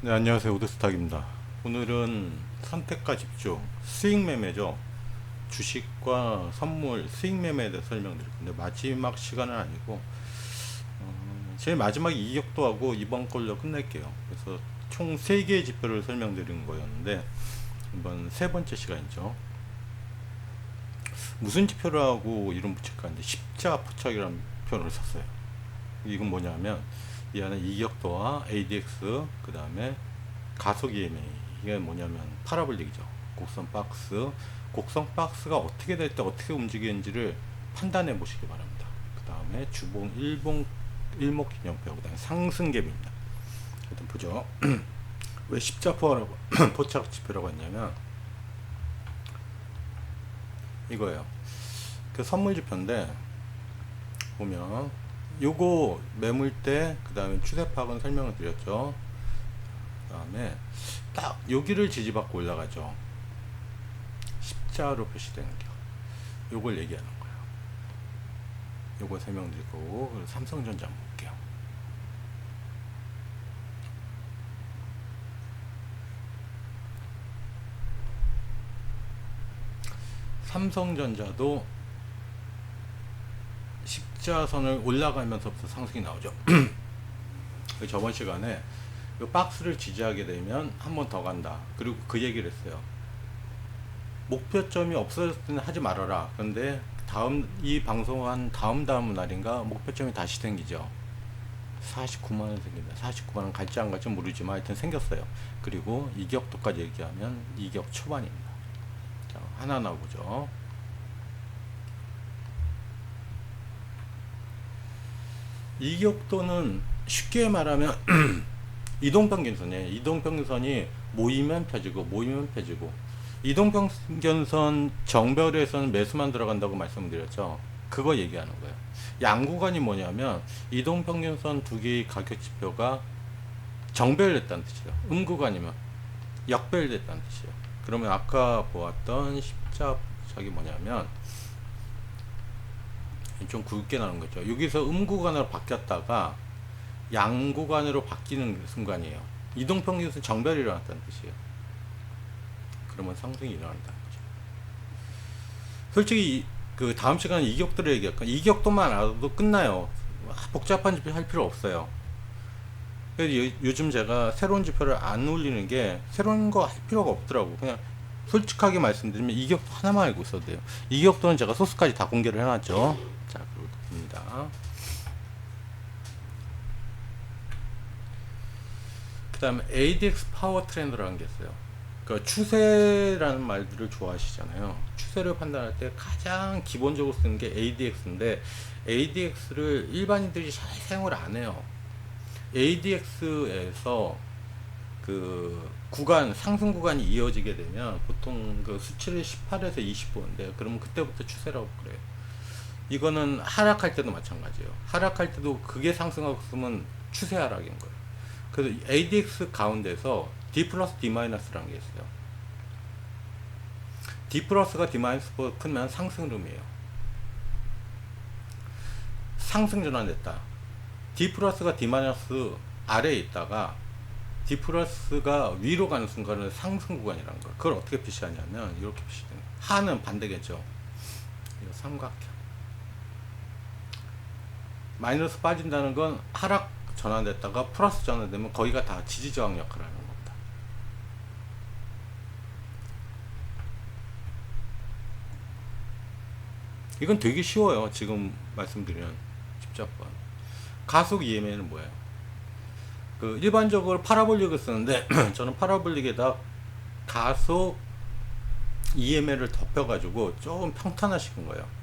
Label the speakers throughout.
Speaker 1: 네, 안녕하세요. 오드스탁입니다. 오늘은 선택과 집중, 수익 매매죠. 주식과 선물, 수익 매매에 대해서 설명드릴 건데, 마지막 시간은 아니고, 제일 마지막 이격도하고 이번 걸로 끝낼게요. 그래서 총 3개의 지표를 설명드리는 거였는데, 이번 세 번째 시간이죠. 무슨 지표를 하고 이름 붙일까 하는데, 십자 포착이라는 표현을 썼어요. 이건 뭐냐면, 이 안에 이격도와 ADX, 그 다음에 가속 EMA, 이게 뭐냐면 파라볼릭이죠. 곡선 박스, 곡선 박스가 어떻게 될 때 어떻게 움직이는지를 판단해 보시기 바랍니다. 그 다음에 주봉 일목 기념표, 그 다음에 상승갭입니다. 일단 보죠. 왜 십자포라고 포착 지표라고 했냐면 이거예요. 그 선물 지표인데 보면 요거 매물대, 그 다음에 추세 파악은 설명을 드렸죠. 그 다음에 딱 여기를 지지받고 올라가죠. 십자로 표시되는 게 요걸 얘기하는 거예요. 요거 설명드릴 거고, 삼성전자 한번 볼게요. 삼성전자도 십자선을 올라가면서부터 상승이 나오죠. 저번 시간에 이 박스를 지지하게 되면 한 번 더 간다. 그리고 그 얘기를 했어요. 목표점이 없어졌을 때는 하지 말아라. 그런데 이 방송한 다음 날인가 목표점이 다시 생기죠. 49만원 생긴다. 49만원 갈지 안 갈지 모르지만 하여튼 생겼어요. 그리고 이격도까지 얘기하면 이격 초반입니다. 자, 하나하나 보죠. 이격도는 쉽게 말하면 이동평균선이에요. 이동평균선이 모이면 펴지고 모이면 펴지고, 이동평균선 정별에서는 매수만 들어간다고 말씀드렸죠. 그거 얘기하는 거예요. 양구간이 뭐냐면 이동평균선 두 개의 가격 지표가 정별됐다는 뜻이에요. 음구간이면 역별됐다는 뜻이에요. 그러면 아까 보았던 십자석이 뭐냐면 좀 굵게 나오는 거죠. 여기서 음구간으로 바뀌었다가 양구간으로 바뀌는 순간이에요. 이동평균선 정별이 일어났다는 뜻이에요. 그러면 상승이 일어난다는 거죠. 솔직히 그 다음 시간에 이격도를 얘기할까? 이격도만 알아도 끝나요. 복잡한 지표 할 필요 없어요. 요즘 제가 새로운 지표를 안 올리는 게 새로운 거 할 필요가 없더라고. 그냥 솔직하게 말씀드리면 이격도 하나만 알고 있어도 돼요. 이격도는 제가 소스까지 다 공개를 해놨죠. 자, 그걸 봅니다. 그 다음에 ADX 파워 트렌드라는 게 있어요. 그러니까 추세라는 말들을 좋아하시잖아요. 추세를 판단할 때 가장 기본적으로 쓰는 게 ADX인데, ADX를 일반인들이 잘 사용을 안 해요. ADX에서 그 구간, 상승 구간이 이어지게 되면 보통 그 수치를 18에서 20 보는데, 그러면 그때부터 추세라고 그래요. 이거는 하락할 때도 마찬가지예요. 하락할 때도 그게 상승하고 있으면 추세 하락인 거예요. 그래서 ADX 가운데서 D 플러스 D 마이너스라는 게 있어요. D 플러스가 D 마이너스보다 크면 상승 흐름이에요. 상승 전환됐다. D 플러스가 D 마이너스 아래에 있다가 D 플러스가 위로 가는 순간은 상승 구간이라는 거예요. 그걸 어떻게 표시하냐면 이렇게 표시되는 거예요. 하는 반대겠죠. 이거 삼각형. 마이너스 빠진다는 건 하락 전환됐다가 플러스 전환되면 거기가 다 지지저항 역할을 하는 겁니다. 이건 되게 쉬워요. 지금 말씀드리는 십자번. 가속 EMA는 뭐예요? 그 일반적으로 파라볼릭을 쓰는데 저는 파라볼릭에다 가속 EMA를 덮여가지고 조금 평탄화시킨 거예요.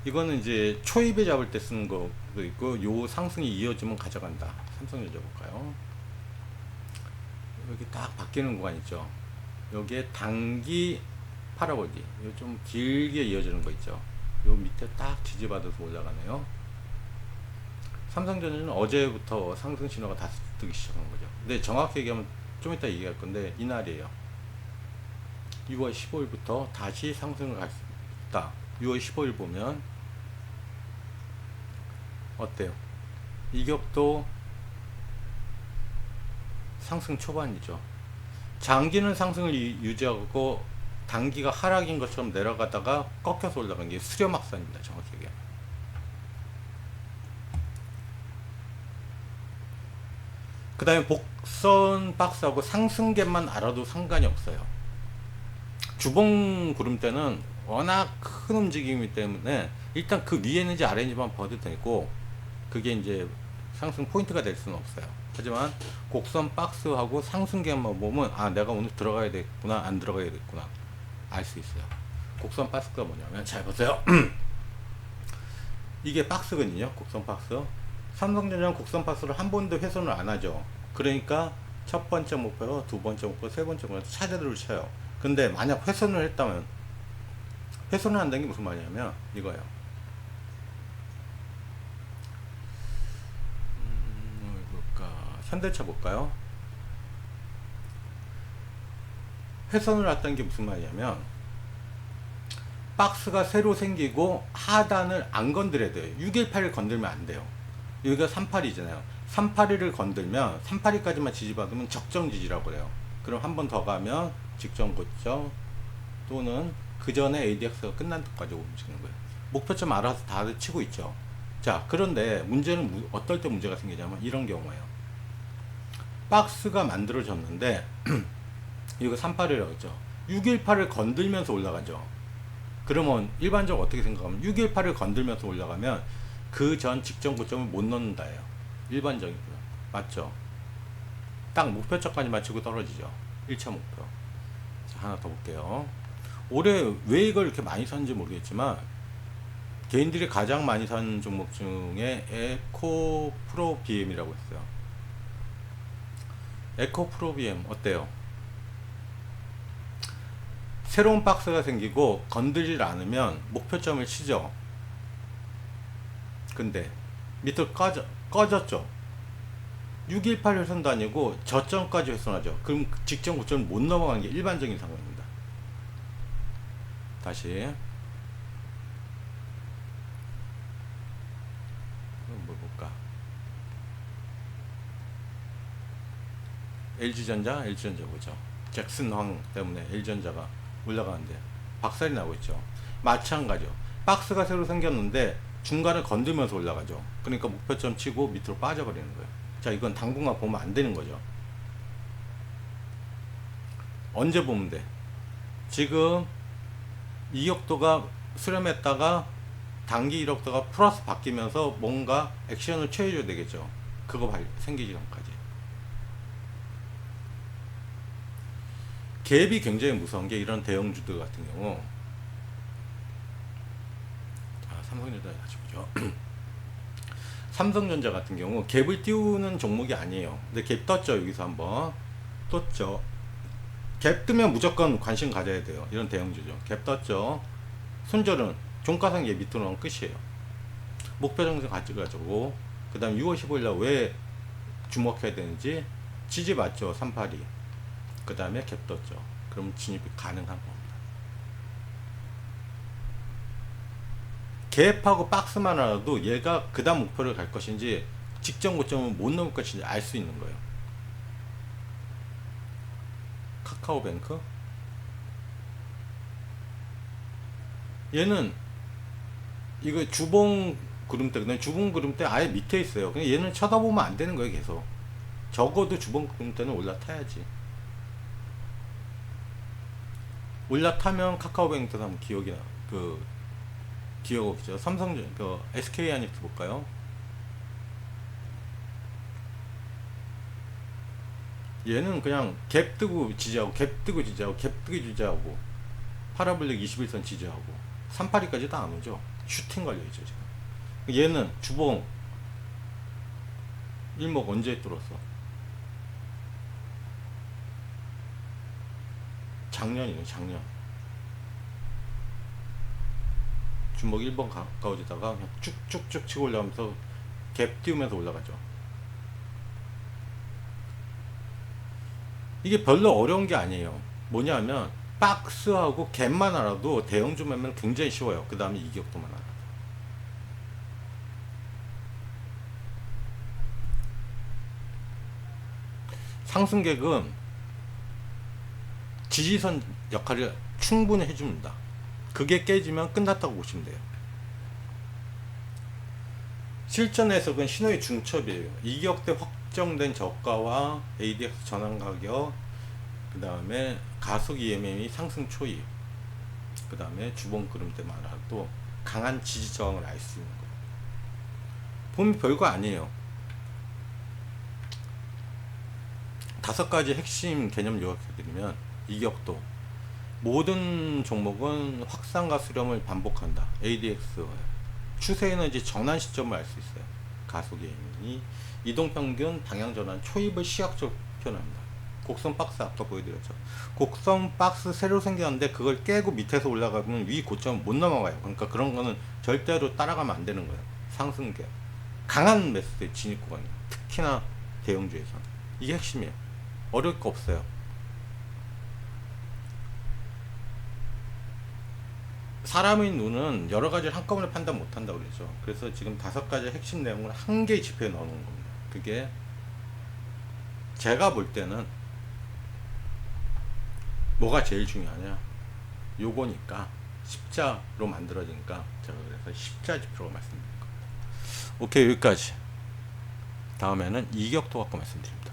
Speaker 1: 이거는 이제 초입에 잡을 때 쓰는 거도 있고, 요 상승이 이어지면 가져간다. 삼성전자 볼까요? 여기 딱 바뀌는 구간 있죠. 여기에 단기 파라볼릭, 요 좀 길게 이어지는 거 있죠. 요 밑에 딱 지지받아서 올라가네요. 삼성전자는 어제부터 상승 신호가 다시 뜨기 시작한 거죠. 근데 정확히 얘기하면 좀 이따 얘기할 건데, 이날이에요. 6월 15일부터 다시 상승을 갈 수 있다. 6월 15일 보면 어때요? 이격도 상승 초반이죠. 장기는 상승을 유지하고 단기가 하락인 것처럼 내려가다가 꺾여서 올라간 게 수렴악산입니다. 정확히 얘기하면. 그 다음에 복선 박스하고 상승갭만 알아도 상관이 없어요. 주봉 구름대는 워낙 큰 움직임이기 때문에 일단 그 위에 있는지 아래 있는지만 봐도 되고, 그게 이제 상승 포인트가 될 수는 없어요. 하지만 곡선 박스하고 상승갭만 보면 아, 내가 오늘 들어가야 되겠구나, 안 들어가야 되겠구나 알 수 있어요. 곡선 박스가 뭐냐면, 잘 보세요. 이게 박스거든요. 곡선 박스. 삼성전자는 곡선 박스를 한 번도 훼손을 안 하죠. 그러니까 첫 번째 목표, 두 번째 목표, 세 번째 목표 차례대로 쳐요. 근데 만약 훼손을 했다면, 훼손을 한다는 게 무슨 말이냐면 이거예요. 볼까? 현대차 볼까요? 훼손을 했다는 게 무슨 말이냐면, 박스가 새로 생기고 하단을 안 건드려야 돼요. 618을 건들면 안 돼요. 여기가 382잖아요. 382를 건들면 382까지만 지지받으면 적정 지지라고 그래요. 그럼 한 번 더 가면 직전 고점 또는 그 전에 ADX가 끝난 데까지 움직이는 거예요. 목표점 알아서 다들 치고 있죠. 자, 그런데 문제는 어떨 때 문제가 생기냐면 이런 경우예요. 박스가 만들어졌는데 이거 382라고 했죠. 618을 건들면서 올라가죠. 그러면 일반적으로 어떻게 생각하면 618을 건들면서 올라가면 그 전 직전 고점을 못 넣는다예요. 일반적이고요. 맞죠? 딱 목표점까지 치고 떨어지죠. 1차 목표. 자, 하나 더 볼게요. 올해 왜 이걸 이렇게 많이 샀는지 모르겠지만 개인들이 가장 많이 산 종목 중에 에코프로 BM이라고 했어요. 에코프로 BM 어때요? 새로운 박스가 생기고 건드리지 않으면 목표점을 치죠. 근데 밑으로 꺼졌죠. 618 훼손도 아니고 저점까지 훼손하죠. 그럼 직전 고점을 못 넘어가는 게 일반적인 상황입니다. 다시 뭘 볼까? LG전자 보죠. 잭슨황 때문에 LG전자가 올라가는데 박살이 나고 있죠. 마찬가지죠. 박스가 새로 생겼는데 중간을 건들면서 올라가죠. 그러니까 목표점 치고 밑으로 빠져버리는 거예요. 자, 이건 당분간 보면 안 되는 거죠. 언제 보면 돼? 지금 이격도가 수렴했다가 단기 이력도가 플러스 바뀌면서 뭔가 액션을 취해줘야 되겠죠. 그거 생기기 전까지. 갭이 굉장히 무서운 게 이런 대형주들 같은 경우, 삼성전자 다시 보죠. 삼성전자 같은 경우 갭을 띄우는 종목이 아니에요. 근데 갭 떴죠. 여기서 한번 떴죠. 갭 뜨면 무조건 관심 가져야 돼요. 이런 대형주죠. 갭 떴죠. 손절은 종가상 갭 밑으로 넣으면 끝이에요. 목표 정상 가져가지고, 그 다음 6월 15일날 왜 주목해야 되는지 지지 맞죠. 382. 그 다음에 갭 떴죠. 그럼 진입이 가능한 겁니다. 갭하고 박스만 알아도 얘가 그 다음 목표를 갈 것인지 직전 고점을 못 넘을 것인지 알 수 있는 거예요. 카카오뱅크 얘는 이거 주봉 구름대, 주봉 구름대 아예 밑에 있어요. 그냥 얘는 쳐다보면 안 되는 거예요. 계속 적어도 주봉 구름대는 올라타야지. 올라타면 카카오뱅크도 한번 기억이 나. 기억 없죠. 삼성전, SK하이닉스 볼까요? 얘는 그냥 갭 뜨고 지지하고, 갭 뜨고 지지하고, 갭 뜨고 지지하고, 파라블릭 21선 지지하고, 382까지 다 안 오죠. 슈팅 걸려있죠, 지금. 얘는 주봉, 일목 언제 뚫었어? 작년이네, 작년. 주먹 1번 가까워지다가 그냥 쭉쭉쭉 치고 올라가면서 갭 띄우면서 올라가죠. 이게 별로 어려운 게 아니에요. 뭐냐면 박스하고 갭만 알아도 대형주 매매는 굉장히 쉬워요. 그 다음에 이격도만 알아도. 상승객은 지지선 역할을 충분히 해줍니다. 그게 깨지면 끝났다고 보시면 돼요. 실전 해석은 신호의 중첩이에요. 이격대 확정된 저가와 ADX 전환 가격, 그 다음에 가속 EMM이 상승 초입, 그 다음에 주봉 그림대 말아도 강한 지지 저항을 알 수 있는 거예요. 보면 별거 아니에요. 5가지 핵심 개념 요약해드리면, 이격도 모든 종목은 확산과 수렴을 반복한다. ADX 추세에너지 전환 시점을 알 수 있어요. 가속 EMM이 이동평균 방향전환 초입을 시각적으로 표현합니다. 곡선 박스 아까 보여드렸죠. 곡선 박스 새로 생겼는데 그걸 깨고 밑에서 올라가면 위 고점 못 넘어가요. 그러니까 그런 거는 절대로 따라가면 안 되는 거예요. 상승계 강한 매수의 진입 구간이에요. 특히나 대형주에서는 이게 핵심이에요. 어려울 거 없어요. 사람의 눈은 여러 가지를 한꺼번에 판단 못 한다고 그러죠. 그래서 지금 5가지 핵심 내용을 한 개의 지표에 넣어 놓은 겁니다. 그게 제가 볼 때는 뭐가 제일 중요하냐, 요거니까 십자로 만들어지니까 제가 그래서 십자 지표로 말씀드린 겁니다. 오케이, 여기까지. 다음에는 이격도 갖고 말씀드립니다.